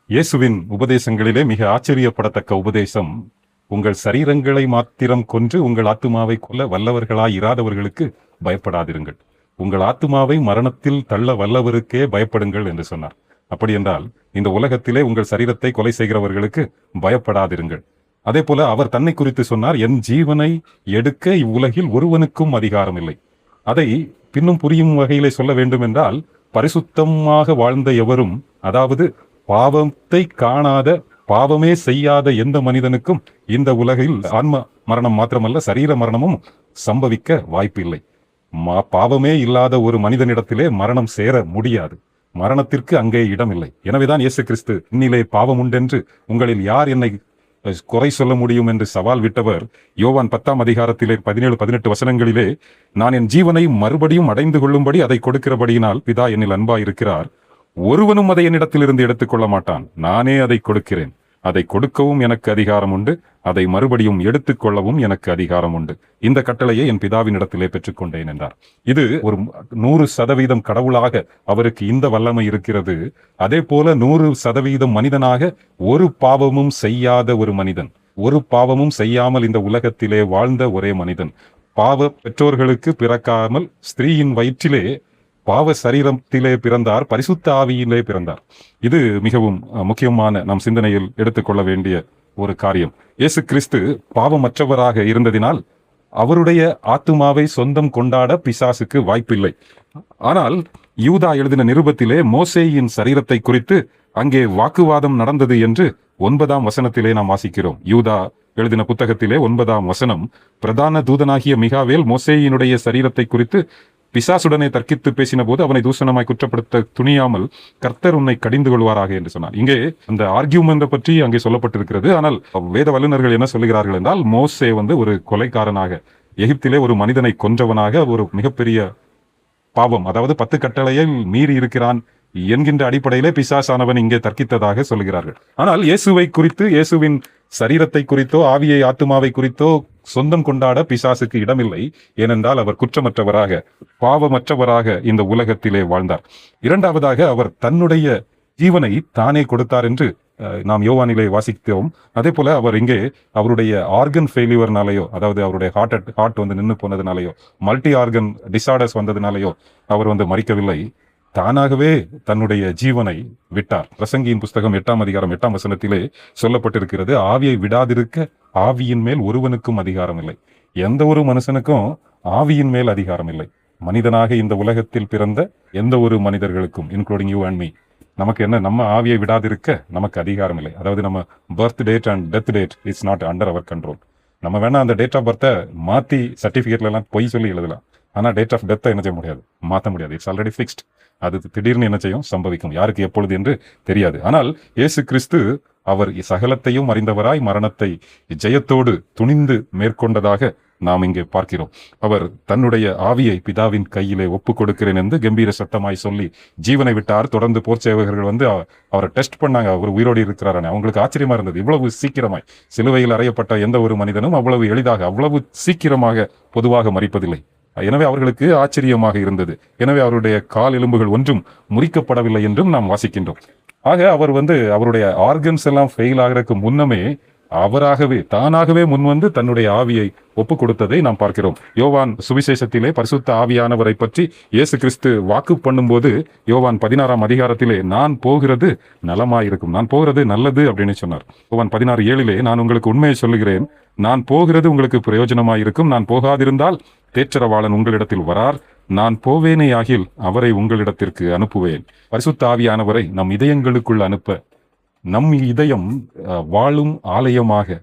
இயேசுவின் உபதேசங்களிலே மிக ஆச்சரியப்படத்தக்க உபதேசம், உங்கள் சரீரங்களை மாத்திரம் கொன்று உங்கள் ஆத்துமாவை கொல்ல வல்லவர்களாய் இராதவர்களுக்கு பயப்படாதிருங்கள், உங்கள் ஆத்துமாவை மரணத்தில் தள்ள வல்லவருக்கே பயப்படுங்கள் என்று சொன்னார். அப்படி என்றால் இந்த உலகத்திலே உங்கள் சரீரத்தை கொலை செய்கிறவர்களுக்கு பயப்படாதிருங்கள். அதே போல அவர் தன்னை குறித்து சொன்னார், என் ஜீவனை எடுக்க இவ்வுலகில் ஒருவனுக்கும் அதிகாரம் இல்லை. அதை பின்னும் புரியும் வகையிலே சொல்ல வேண்டும் என்றால், பரிசுத்தமாக வாழ்ந்த எவரும், அதாவது பாவத்தை காணாத பாவமே செய்யாத எந்த மனிதனுக்கும் இந்த உலகில் ஆன்ம மரணம் மாத்திரமல்ல சரீர மரணமும் சம்பவிக்க வாய்ப்பில்லை. பாவமே இல்லாத ஒரு மனிதனிடத்திலே மரணம் சேர முடியாது. மரணத்திற்கு அங்கே இடமில்லை. எனவேதான் இயேசு கிறிஸ்து, இன்னிலே பாவம் உண்டென்று உங்களில் யார் என்னை குறை சொல்ல முடியும் என்று சவால் விட்டவர், யோவான் 10ஆம் அதிகாரத்திலே 17-18 வசனங்களிலே, நான் என் ஜீவனை மறுபடியும் அடைந்து கொள்ளும்படி அதை கொடுக்கிறபடியினால் பிதா என்னில் அன்பாயிருக்கிறார், ஒருவனும் அதை என்னிடத்திலிருந்து எடுத்துக்கொள்ள மாட்டான், நானே அதை கொடுக்கிறேன், அதை கொடுக்கவும் எனக்கு அதிகாரம் உண்டு, அதை மறுபடியும் எடுத்துக்கொள்ளவும் எனக்கு அதிகாரம் உண்டு. இந்த கட்டளையை என் பிதாவின் இடத்திலே பெற்றுக்கொண்டேன் என்றார். இது ஒரு 100% கடவுளாக அவருக்கு இந்த வல்லமை இருக்கிறது. அதே போல 100% மனிதனாக ஒரு பாவமும் செய்யாத ஒரு மனிதன், ஒரு பாவமும் செய்யாமல் இந்த உலகத்திலே வாழ்ந்த ஒரே மனிதன், பாவ பெற்றோர்களுக்கு பிறக்காமல் ஸ்திரீயின் வயிற்றிலே பாவ சரீரத்திலே பிறந்தார், பரிசுத்த ஆவியிலே பிறந்தார். இது மிகவும் முக்கியமான நம் சிந்தனையில் எடுத்துக்கொள்ள வேண்டிய ஒரு காரியம். இயேசு கிறிஸ்து பாவமற்றவராக இருந்ததினால் அவருடைய ஆத்துமாவை சொந்தம் கொண்டாட பிசாசுக்கு வாய்ப்பில்லை. ஆனால் யூதா எழுதின நிருபத்திலே மோசேயின் சரீரத்தை குறித்து அங்கே வாக்குவாதம் நடந்தது என்று 9ஆம் வசனத்திலே நாம் வாசிக்கிறோம். யூதா எழுதின புத்தகத்திலே 9ஆம் வசனம், பிரதான தூதனாகிய மிகாவேல் மோசேயினுடைய சரீரத்தை குறித்து பிசாசுடனே தர்க்கித்து பேசின போது அவனை தூஷணமாய் குற்றப்படுத்த துணியாமல் கர்த்தர் உன்னை கடிந்து கொள்வாராக என்று சொன்னார். இங்கே அந்த ஆர்கியூமெண்ட் பற்றி அங்கே சொல்லப்பட்டிருக்கிறது. ஆனால் வேத வல்லுநர்கள் என்ன சொல்லுகிறார்கள் என்றால், மோசே ஒரு கொலைக்காரனாக, எகிப்திலே ஒரு மனிதனை கொன்றவனாக, ஒரு மிகப்பெரிய பாவம், அதாவது 10 கட்டளையை மீறி இருக்கிறான் என்கின்ற அடிப்படையிலே பிசாசானவன் இங்கே தர்க்கித்ததாக சொல்லுகிறார்கள். ஆனால் இயேசுவை குறித்து, இயேசுவின் சரீரத்தை குறித்தோ ஆவியை ஆத்துமாவை குறித்தோ சொந்தம் கொண்டாட பிசாசுக்கு இடமில்லை. ஏனென்றால் அவர் குற்றமற்றவராக, பாவமற்றவராக இந்த உலகத்திலே வாழ்ந்தார். இரண்டாவதாக, அவர் தன்னுடைய ஜீவனை தானே கொடுத்தார் என்று நாம் யோவானிலே வாசித்தோம். அதே போல அவர் இங்கே அவருடைய ஆர்கன் ஃபெயிலியர்னாலேயோ, அதாவது அவருடைய ஹார்ட் நின்று போனதுனாலேயோ, மல்டி ஆர்கன் டிசார்டர்ஸ் வந்ததுனாலேயோ அவர் மறிக்கவில்லை. தானாகவே தன்னுடைய ஜீவனை விட்டார். பிரசங்கியின் புஸ்தகம் 8ஆம் அதிகாரம் 8ஆம் வசனத்திலே சொல்லப்பட்டிருக்கிறது, ஆவியை விடாதிருக்க ஆவியின் மேல் ஒருவனுக்கும் அதிகாரம் இல்லை. எந்த ஒரு மனுஷனுக்கும் ஆவியின் மேல் அதிகாரம் இல்லை. மனிதனாக இந்த உலகத்தில் பிறந்த எந்த ஒரு மனிதர்களுக்கும், இன்க்ளூடிங் யூ அண்ட் மீ, நமக்கு என்ன, நம்ம ஆவியை விடாதிருக்க நமக்கு அதிகாரம் இல்லை. அதாவது நம்ம birth date and death date it's not under our control. நம்ம வேணா அந்த டேட் ஆஃப் பர்த்தை மாற்றி சர்டிஃபிகேட்ல எல்லாம் பொய் சொல்லி எழுதலாம். ஆனால் டேட் ஆஃப் டெத்தை என்ன செய்ய முடியாது, மாற்ற முடியாது. It's already fixed. அது திடீர்னு என்ன செய்யும், சம்பவிக்கும். யாருக்கு எப்பொழுது என்று தெரியாது. ஆனால் இயேசு கிறிஸ்து அவர் சகலத்தையும் அறிந்தவராய் மரணத்தை ஜெயத்தோடு துணிந்து மேற்கொண்டதாக நாம் இங்கே பார்க்கிறோம். அவர் தன்னுடைய ஆவியை பிதாவின் கையிலே ஒப்புக் கொடுக்கிறேன் என்று கம்பீர சத்தமாய் சொல்லி ஜீவனை விட்டார். தொடர்ந்து போர் சேவகர்கள் அவரை டெஸ்ட் பண்ணாங்க, அவர் உயிரோடு இருக்கிறாரானே. அவங்களுக்கு ஆச்சரியமா இருந்தது, இவ்வளவு சீக்கிரமாய் சிலுவையில் அறையப்பட்ட எந்த ஒரு மனிதனும் அவ்வளவு எளிதாக, அவ்வளவு சீக்கிரமாக பொதுவாக மரிப்பதில்லை. எனவே அவர்களுக்கு ஆச்சரியமாக இருந்தது. எனவே அவருடைய கால் எலும்புகள் ஒன்றும் முறிக்கப்படவில்லை என்றும் நாம் வாசிக்கின்றோம். ஆக அவர் அவருடைய ஆர்கன்ஸ் எல்லாம் ஃபெயில் ஆகிறதுக்கு முன்னமே அவராகவே தானாகவே முன்வந்து தன்னுடைய ஆவியை ஒப்புக் கொடுத்ததை நாம் பார்க்கிறோம். யோவான் சுவிசேஷத்திலே பரிசுத்த ஆவியானவரை பற்றி இயேசு கிறிஸ்து வாக்கு பண்ணும்போது யோவான் 16ஆம் அதிகாரத்திலே, நான் போகிறது நலமாயிருக்கும், நான் போகிறது நல்லது அப்படின்னு சொன்னார். யோவான் 16:7 நான் உங்களுக்கு உண்மையை சொல்லுகிறேன், நான் போகிறது உங்களுக்கு பிரயோஜனமாயிருக்கும், நான் போகாதிருந்தால் தேற்றரவாளன் உங்களிடத்தில் வரார், நான் போவேனே ஆகில் அவரை உங்களிடத்திற்கு அனுப்புவேன். பரிசுத்த ஆவியானவரை நம் இதயங்களுக்குள் அனுப்ப, நம் இதயம் வாழும் ஆலயமாக,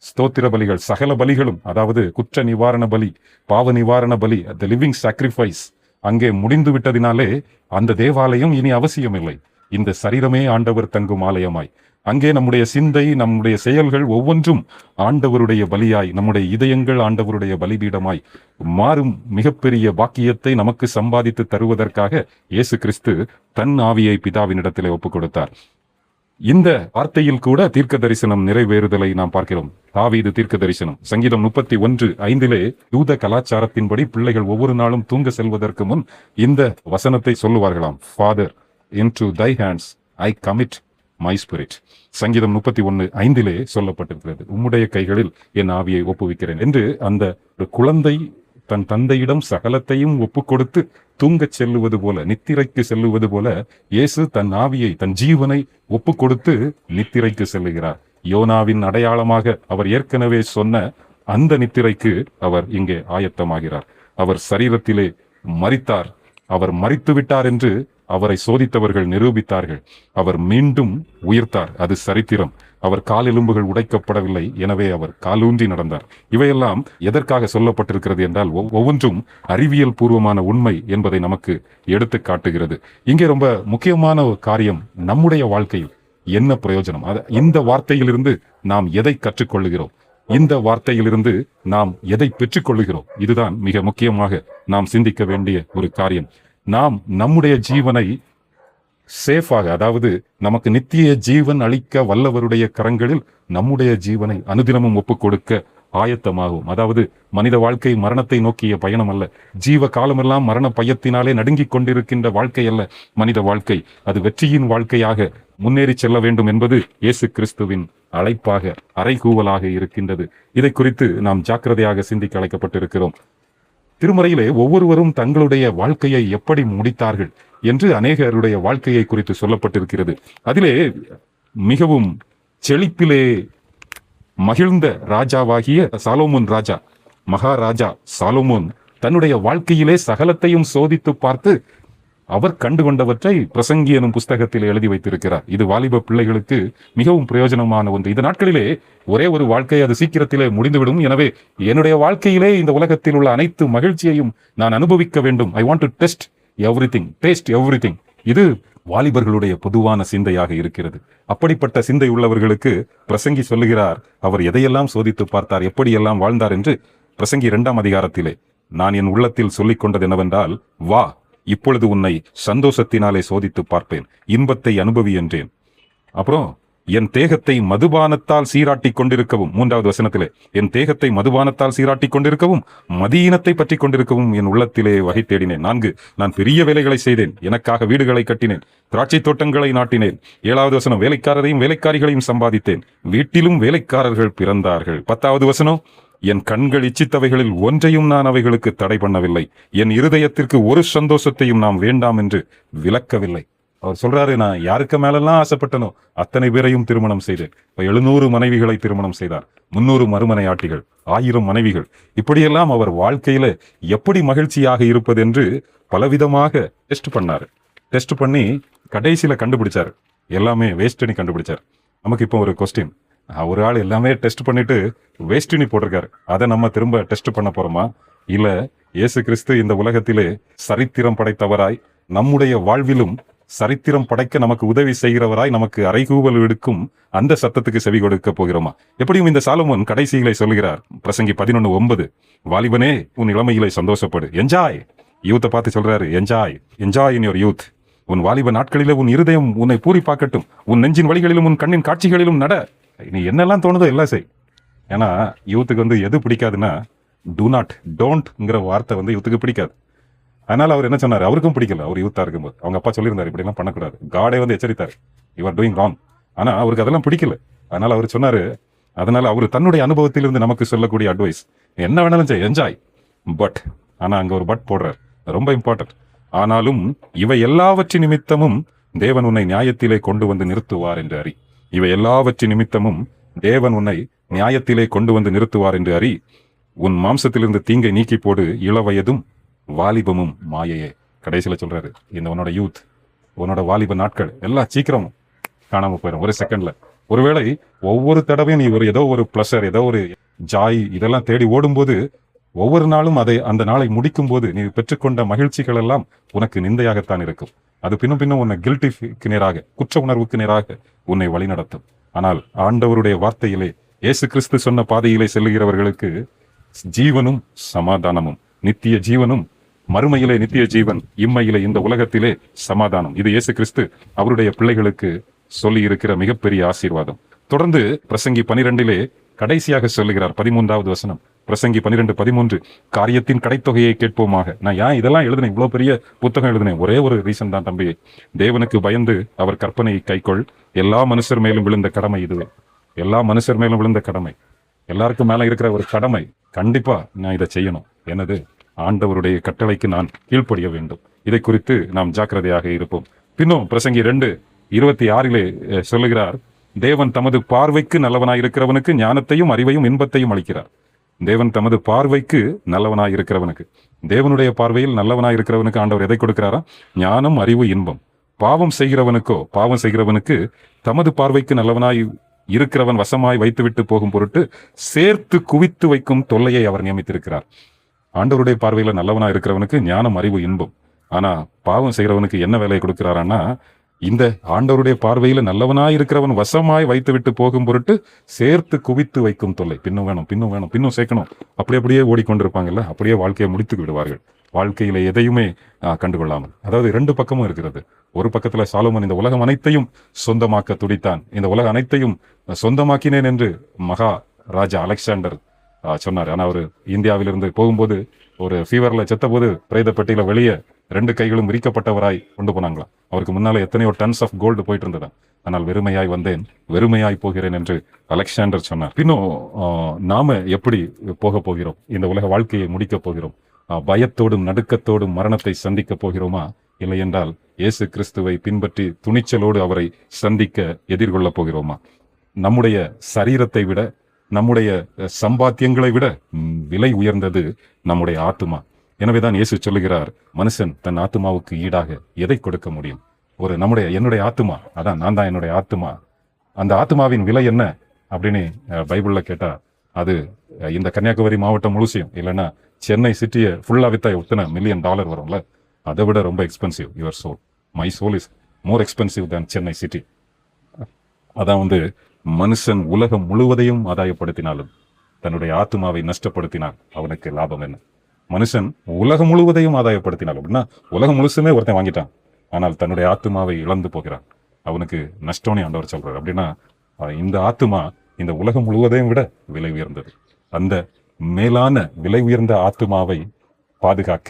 ஸ்தோத்திர பலிகள் சகல பலிகளும், அதாவது குற்ற நிவாரண பலி, பாவ நிவாரண பலி, த லிவிங் சாக்ரிஃபைஸ் அங்கே முடிந்து விட்டதினாலே அந்த தேவாலயம் இனி அவசியமில்லை. இந்த சரீரமே ஆண்டவர் தங்கும் ஆலயமாய், அங்கே நம்முடைய சிந்தை, நம்முடைய செயல்கள் ஒவ்வொன்றும் ஆண்டவருடைய பலியாய், நம்முடைய இதயங்கள் ஆண்டவருடைய பலிபீடமாய் மாறும் மிகப்பெரிய பாக்கியத்தை நமக்கு சம்பாதித்து தருவதற்காக இயேசு கிறிஸ்து தன் ஆவியை பிதாவினிடத்திலே ஒப்புக் கொடுத்தார். இந்த வார்த்தையில் கூட தீர்க்க தரிசனம் நிறைவேறுதலை நாம் பார்க்கிறோம். தாவீது தீர்க்க தரிசனம் சங்கீதம் 31:5 யூத கலாச்சாரத்தின்படி பிள்ளைகள் ஒவ்வொரு நாளும் தூங்க செல்வதற்கு முன் இந்த வசனத்தை சொல்லுவார்களாம், father, into thy hands I commit my spirit. சங்கீதம் 31:5 சொல்லப்பட்டிருக்கிறது, உம்முடைய கைகளில் என் ஆவியை ஒப்புவிக்கிறேன் என்று. அந்த ஒரு குழந்தை தன் தந்தையிடம் சகலத்தையும் ஒப்பு கொடுத்து தூங்கச் செல்லுவது போல, நித்திரைக்கு செல்லுவது போல, இயேசு தன் ஆவியை, தன் ஜீவனை ஒப்பு கொடுத்து நித்திரைக்கு செல்லுகிறார். யோனாவின் அடையாளமாக அவர் ஏற்கனவே சொன்ன அந்த நித்திரைக்கு அவர் இங்கே ஆயத்தமாகிறார். அவர் சரீரத்திலே மரித்தார், அவர் மரித்து விட்டார் என்று அவரை சோதித்தவர்கள் நிரூபித்தார்கள். அவர் மீண்டும் உயிர்த்தார், அது சரித்திரம். அவர் காலெலும்புகள் உடைக்கப்படவில்லை, எனவே அவர் காலூன்றி நடந்தார். இவையெல்லாம் எதற்காக சொல்லப்பட்டிருக்கிறது என்றால், ஒவ்வொன்றும் அறிவியல் பூர்வமான உண்மை என்பதை நமக்கு எடுத்து காட்டுகிறது. இங்கே ரொம்ப முக்கியமான ஒரு காரியம், நம்முடைய வாழ்க்கையில் என்ன பிரயோஜனம், இந்த வார்த்தையிலிருந்து நாம் எதை கற்றுக்கொள்ளுகிறோம், இந்த வார்த்தையிலிருந்து நாம் எதை பெற்றுக்கொள்ளுகிறோம், இதுதான் மிக முக்கியமாக நாம் சிந்திக்க வேண்டிய ஒரு காரியம். நாம் நம்முடைய ஜீவனை சேஃபாக, அதாவது நமக்கு நித்திய ஜீவன் அளிக்க வல்லவருடைய கரங்களில் நம்முடைய ஜீவனை அனுதினமும் ஒப்புக் கொடுக்க ஆயத்தமாகும். அதாவது மனித வாழ்க்கை மரணத்தை நோக்கிய பயணம் அல்ல, ஜீவ காலமெல்லாம் மரண பயத்தினாலே நடுங்கிக் கொண்டிருக்கின்ற வாழ்க்கை அல்ல மனித வாழ்க்கை. அது வெற்றியின் வாழ்க்கையாக முன்னேறி செல்ல வேண்டும் என்பது இயேசு கிறிஸ்துவின் அழைப்பாக, அறைகூவலாக இருக்கின்றது. இதை குறித்து நாம் ஜாக்கிரதையாக சிந்திக்க அழைக்கப்பட்டிருக்கிறோம். திருமறையிலே ஒவ்வொருவரும் தங்களுடைய வாழ்க்கையை எப்படி முடித்தார்கள் என்று அநேகருடைய வாழ்க்கையை குறித்து சொல்லப்பட்டிருக்கிறது. அதிலே மிகவும் செழிப்பிலே மகிழ்ந்த ராஜாவாகிய சாலோமோன் ராஜா, மகாராஜா சாலோமோன் தன்னுடைய வாழ்க்கையிலே சகலத்தையும் சோதித்து பார்த்து அவர் கண்டுகொண்டவற்றை பிரசங்கி எனும் புஸ்தகத்தில் எழுதி வைத்திருக்கிறார். இது வாலிப பிள்ளைகளுக்கு மிகவும் பிரயோஜனமான ஒன்று. இந்த நாட்களிலே ஒரே ஒரு வாழ்க்கை, அது சீக்கிரத்திலே முடிந்துவிடும். எனவே என்னுடைய வாழ்க்கையிலே இந்த உலகத்தில் உள்ள அனைத்து மகிழ்ச்சியையும் நான் அனுபவிக்க வேண்டும். I want to test everything, taste everything. இது வாலிபர்களுடைய பொதுவான சிந்தையாக இருக்கிறது. அப்படிப்பட்ட சிந்தை உள்ளவர்களுக்கு பிரசங்கி சொல்லுகிறார், அவர் எதையெல்லாம் சோதித்து பார்த்தார், எப்படியெல்லாம் வாழ்ந்தார் என்று. பிரசங்கி 2ஆம் அதிகாரத்திலே நான் என் உள்ளத்தில் சொல்லிக் கொண்டது என்னவென்றால், வா, இப்பொழுது உன்னை சந்தோஷத்தினாலே சோதித்து பார்ப்பேன், இன்பத்தை அனுபவி என்றேன். அப்புறம் என் தேகத்தை மதுபானத்தால் சீராட்டி கொண்டிருக்கவும், 3வது வசனத்திலே, என் தேகத்தை மதுபானத்தால் சீராட்டி கொண்டிருக்கவும் மதியினத்தை பற்றி கொண்டிருக்கவும் என் உள்ளத்திலே வகை தேடினேன். 4, நான் பெரிய வேலைகளை செய்தேன், எனக்காக வீடுகளை கட்டினேன், திராட்சை தோட்டங்களை நாட்டினேன். 7வது வசனம், வேலைக்காரரையும் வேலைக்காரிகளையும் சம்பாதித்தேன், வீட்டிலும் வேலைக்காரர்கள் பிறந்தார்கள். 10வது வசனம், என் கண்கள் இச்சித்தவைகளில் ஒன்றையும் நான் அவைகளுக்கு தடை பண்ணவில்லை, என் இருதயத்திற்கு ஒரு சந்தோஷத்தையும் நாம் வேண்டாம் என்று விலக்கவில்லை. அவர் சொல்றாரு, நான் யாருக்கு மேலெல்லாம் ஆசைப்பட்டனோ அத்தனை பேரையும் திருமணம் செய்தேன். 700 மனைவிகளை திருமணம் செய்தார், 300 மறுமனையாட்டிகள், 1000 மனைவிகள். இப்படியெல்லாம் அவர் வாழ்க்கையில எப்படி மகிழ்ச்சியாக இருப்பது என்று பலவிதமாக டெஸ்ட் பண்ணாரு. டெஸ்ட் பண்ணி கடைசியில கண்டுபிடிச்சாரு, எல்லாமே வேஸ்ட்னி கண்டுபிடிச்சார். நமக்கு இப்போ ஒரு கொஸ்டின், ஒரு ஆள் எல்லாமே டெஸ்ட் பண்ணிட்டு வேஸ்ட்னி போட்டிருக்காரு, அதை நம்ம திரும்ப டெஸ்ட் பண்ண போறோமா? இல்ல இயேசு கிறிஸ்து இந்த உலகத்திலே சரித்திரம் படைத்தவராய், நம்முடைய வாழ்விலும் சரித்திரம் படைக்க நமக்கு உதவி செய்கிறவராய், நமக்கு அறைகூவல் விடுக்கும் அந்த சத்தத்துக்கு செவி கொடுக்க போகிறோமா? எப்படியும் இந்த சாலமோன் கடைசியிலே சொல்லுகிறார், பிரசங்கி 11:9, வாலிபனே உன் இளமையிலே சந்தோஷப்படு, என்ஜாய். யூத்தை பார்த்து சொல்றாரு, enjoy, enjoy in your youth. உன் வாலிப நாட்களிலே உன் இருதயம் உன்னை பூரிப்பாக்கட்டும், உன் நெஞ்சின் வழிகளிலும் உன் கண்ணின் காட்சிகளிலும் நட. நீ என்னெல்லாம் தோணுதோ எல்லாம் செய். ஏன்னா யூத்துக்கு எது பிடிக்காதுன்னா, டூ நாட், டோன்ட்ங்கிற வார்த்தை யூத்துக்கு பிடிக்காது. அதனால அவர் என்ன சொன்னார், அவருக்கும் பிடிக்கல. அவர் யூத்தா இருக்கும்போது அவங்க அப்பா சொல்லியிருந்தாரு, இப்படி எல்லாம் பண்ணக்கூடாது, காடே எச்சரித்தார், யூ ஆர் டூயிங் ராங். ஆனா அவருக்கு அதெல்லாம் பிடிக்கல. அதனால அவர் சொன்னாரு, அதனால அவர் தன்னுடைய அனுபவத்திலிருந்து நமக்கு சொல்லக்கூடிய அட்வைஸ், என்ன வேணாலும் செய், என்ஜாய், பட். ஆனா அங்க ஒரு பட் போடுறார், ரொம்ப இம்பார்ட்டன்ட். ஆனாலும் இவை எல்லாவற்றின் நிமித்தமும் தேவன் உன்னை நியாயத்திலே கொண்டு வந்து நிறுத்துவார் என்று அறி. இவை எல்லாவற்றின் நிமித்தமும் தேவன் உன்னை நியாயத்திலே கொண்டு வந்து நிறுத்துவார் என்று அறி. உன் மாம்சத்திலிருந்து தீங்கை நீக்கி போடு, இளவயதும் வாலிபமும் மாயையே. கடைசியில சொல்றாரு, இந்த உன்னோட யூத், உன்னோட வாலிப நாட்கள் எல்லாம் சீக்கிரம் காணாம போயிடும், ஒரு செகண்ட்ல. ஒருவேளை ஒவ்வொரு தடவையும் நீ ஏதோ ஒரு பிளஷர், ஏதோ ஒரு ஜாய் இதெல்லாம் தேடி ஓடும்போது, ஒவ்வொரு நாளும் அந்த நாளை முடிக்கும் போது நீ பெற்றுக்கொண்ட மகிழ்ச்சிகள் எல்லாம் உனக்கு நிந்தையாகத்தான் இருக்கும். அது பின்னும் உன்னை கில்ட்டிக்கு நேராக, குற்ற உணர்வுக்கு நேராக உன்னை வழிநடத்தும். ஆனால் ஆண்டவருடைய வார்த்தையிலே, இயேசு கிறிஸ்து சொன்ன பாதையிலே செல்லுகிறவர்களுக்கு ஜீவனும் சமாதானமும், நித்திய ஜீவனும், மறுமையிலே நித்திய ஜீவன், இம்மையிலே இந்த உலகத்திலே சமாதானம். இது இயேசு கிறிஸ்து அவருடைய பிள்ளைகளுக்கு சொல்லி இருக்கிற மிகப்பெரிய ஆசீர்வாதம். தொடர்ந்து பிரசங்கி 12 கடைசியாக சொல்லுகிறார், 13வது வசனம், பிரசங்கி 12:13 காரியத்தின் கடைத்தொகையை கேட்போமாக. நான் ஏன் இதெல்லாம் எழுதினேன், இவ்வளவு பெரிய புத்தகம் எழுதினேன்? ஒரே ஒரு ரீசன் தான் தம்பி. தேவனுக்கு பயந்து அவர் கற்பனையை கைக்கொள். எல்லா மனுஷர் மேலும் விழுந்த கடமை இதுவே. எல்லா மனுஷர் மேலும் விழுந்த கடமை, எல்லாருக்கும் மேல இருக்கிற ஒரு கடமை. கண்டிப்பா நான் இதை செய்யணும். எனது ஆண்டவருடைய கட்டளைக்கு நான் கீழ்ப்படிய வேண்டும். இதை குறித்து நாம் ஜாக்கிரதையாக இருப்போம். பின்னும் பிரசங்கி 2:26 சொல்லுகிறார், தேவன் தமது பார்வைக்கு நல்லவனாய் இருக்கிறவனுக்கு ஞானத்தையும் அறிவையும் இன்பத்தையும் அளிக்கிறார். தேவன் தமது பார்வைக்கு நல்லவனாய் இருக்கிறவனுக்கு, தேவனுடைய பார்வையில் நல்லவனாய் இருக்கிறவனுக்கு ஆண்டவர் எதை கொடுக்கிறாரா? ஞானம், அறிவு, இன்பம். பாவம் செய்கிறவனுக்கு தமது பார்வைக்கு நல்லவனாய் இருக்கிறவன் வசமாய் வைத்துவிட்டு போகும் பொருட்டு சேர்த்து குவித்து வைக்கும் தொல்லையை அவர் நியமித்திருக்கிறார். ஆண்டவருடைய பார்வையில நல்லவனா இருக்கிறவனுக்கு ஞானம், அறிவு, இன்பம். ஆனா பாவம் செய்கிறவனுக்கு என்ன வேலையை கொடுக்கிறாரான்னா, இந்த ஆண்டவருடைய பார்வையில நல்லவனாய் இருக்கிறவன் வசமாய் வைத்து விட்டு போகும் பொருட்டு சேர்த்து குவித்து வைக்கும் தொல்லை. பின்னும் வேணும், பின்னும் வேணும், பின்னும் சேர்க்கணும். அப்படியே ஓடிக்கொண்டிருப்பாங்கல்ல, அப்படியே வாழ்க்கையை முடித்து விடுவார்கள். வாழ்க்கையில எதையுமே கண்டுகொள்ளாமல். அதாவது 2 பக்கமும் இருக்கிறது. ஒரு பக்கத்துல சாலமோன் இந்த உலகம் அனைத்தையும் சொந்தமாக்க துடித்தான். இந்த உலகம் அனைத்தையும் சொந்தமாக்கினேன் என்று மகா ராஜா அலெக்சாண்டர் சொன்னார். ஆனா அவரு இந்தியாவிலிருந்து போகும்போது ஒரு ஃபீவர்ல செத்த போது பிரேத பெட்டியில வெளியே 2 கைகளும் விரிக்கப்பட்டவராய் கொண்டு போனாங்களாம். அவருக்கு முன்னால எத்தனையோ டன்ஸ் ஆஃப் கோல்டு போயிட்டு இருந்ததா. ஆனால் வெறுமையாய் வந்தேன், வெறுமையாய் போகிறேன் என்று அலெக்சாண்டர் சொன்னார். பின்னும் நாம எப்படி போக போகிறோம்? இந்த உலக வாழ்க்கையை முடிக்க போகிறோம். பயத்தோடும் நடுக்கத்தோடும் மரணத்தை சந்திக்க போகிறோமா? இல்லை என்றால் இயேசு கிறிஸ்துவை பின்பற்றி துணிச்சலோடு அவரை சந்திக்க எதிர்கொள்ள போகிறோமா? நம்முடைய சரீரத்தை விட, நம்முடைய சம்பாத்தியங்களை விட விலை உயர்ந்தது நம்முடைய ஆத்துமா. எனவேதான் இயேசு சொல்லுகிறார், மனுஷன் தன் ஆத்துமாவுக்கு ஈடாக எதை கொடுக்க முடியும்? என்னுடைய ஆத்துமா, அதான் நான் தான் என்னுடைய ஆத்துமா. அந்த ஆத்துமாவின் விலை என்ன அப்படின்னு பைபிள்ல கேட்டா, அது இந்த கன்னியாகுமரி மாவட்டம் முழுசையும், இல்லைன்னா சென்னை சிட்டியை ஃபுல்லா வித்தா எத்தனை $1 million வரும்ல, அதை விட ரொம்ப expensive your soul. My soul is more expensive than Chennai city. அதான் மனுஷன் உலகம் முழுவதையும் ஆதாயப்படுத்தினாலும் தன்னுடைய ஆத்துமாவை நஷ்டப்படுத்தினால் அவனுக்கு லாபம் என்ன? மனுஷன் உலகம் முழுவதையும் ஆதாயப்படுத்தினாலும், அப்படின்னா உலகம் முழுசுமே ஒருத்தன் வாங்கிட்டான், ஆனால் தன்னுடைய ஆத்துமாவை இழந்து போகிறான், அவனுக்கு நஷ்டம்னு ஆண்டவர் சொல்றாரு. அப்படின்னா இந்த ஆத்துமா இந்த உலகம் முழுவதையும் விட விலை உயர்ந்தது. அந்த மேலான விலை உயர்ந்த ஆத்துமாவை பாதுகாக்க,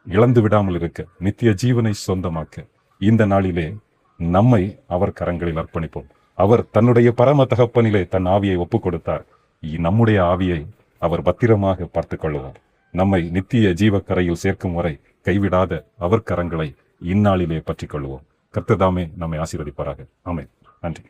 இழந்து விடாமல் இருக்க, நித்திய ஜீவனை சொந்தமாக்க இந்த நாளிலே நம்மை அவர் கரங்களில் அர்ப்பணிப்போம். அவர் தன்னுடைய பரம தகப்பனிலே தன் ஆவியை ஒப்புக் கொடுத்தார். நம்முடைய ஆவியை அவர் பத்திரமாக பார்த்துக் கொள்வார். நம்மை நித்திய ஜீவக்கரையில் சேர்க்கும் வரை கைவிடாத அவர் கரங்களை இந்நாளிலே பற்றிக் கொள்வோம். கர்த்தர் தாமே நம்மை ஆசீர்வதிப்பாராக. ஆமென். நன்றி.